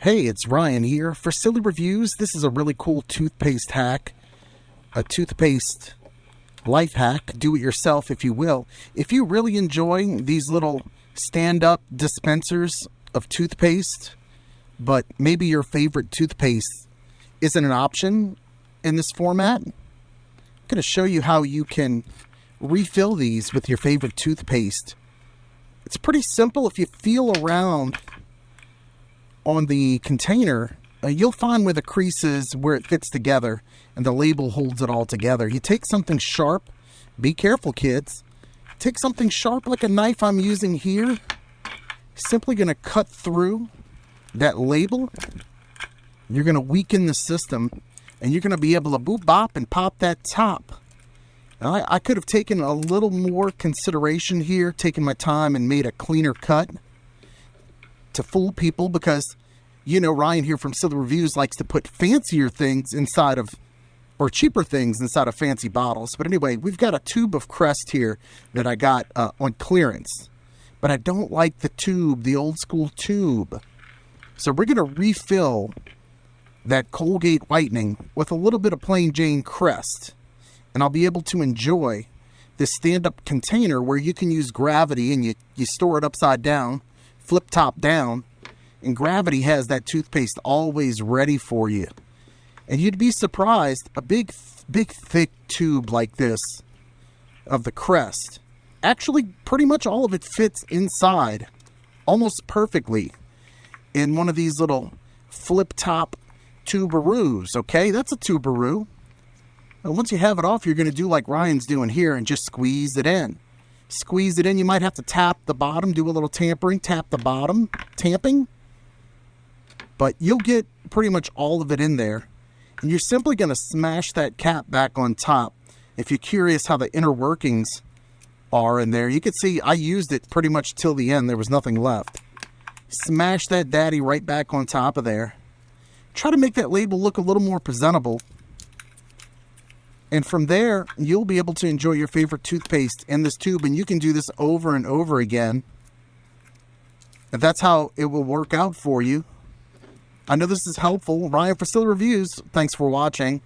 Hey, it's Ryan here for Silly Reviews. This is a really cool toothpaste hack, a toothpaste life hack. Do it yourself if you will. If you really enjoy these little stand-up dispensers of toothpaste, but maybe your favorite toothpaste isn't an option in this format, I'm going to show you how you can refill these with your favorite toothpaste. It's pretty simple. If you feel around on the container, you'll find where the crease is, where it fits together, and the label holds it all together. You take something sharp. Be careful, kids. Take something sharp like a knife I'm using here. Simply going to cut through that label. You're going to weaken the system, and you're going to be able to boop bop and pop that top. Now, I could have taken a little more consideration here, taken my time and made a cleaner cut to fool people, because Ryan here from Silly Reviews likes to put fancier things inside of, or cheaper things inside of fancy bottles. But anyway, we've got a tube of Crest here that I got on clearance, but I don't like the tube, the old school tube. So we're going to refill that Colgate whitening with a little bit of plain Jane Crest, and I'll be able to enjoy this stand-up container where you can use gravity, and you store it upside down, flip top down, and gravity has that toothpaste always ready for you. And you'd be surprised, a big thick tube like this of the Crest, actually pretty much all of it fits inside almost perfectly in one of these little flip top tuberoos. Okay, that's a tuberoo. And once you have it off, you're going to do like Ryan's doing here and just squeeze it in. Squeeze it in. You might have to tap the bottom, do a little tampering, tap the bottom, tamping. But you'll get pretty much all of it in there. And you're simply going to smash that cap back on top. If you're curious how the inner workings are in there, you can see I used it pretty much till the end. There was nothing left. Smash that daddy right back on top of there. Try to make that label look a little more presentable. And from there, you'll be able to enjoy your favorite toothpaste in this tube, and you can do this over and over again. And that's how it will work out for you. I know this is helpful. Ryan for Silly Reviews. Thanks for watching.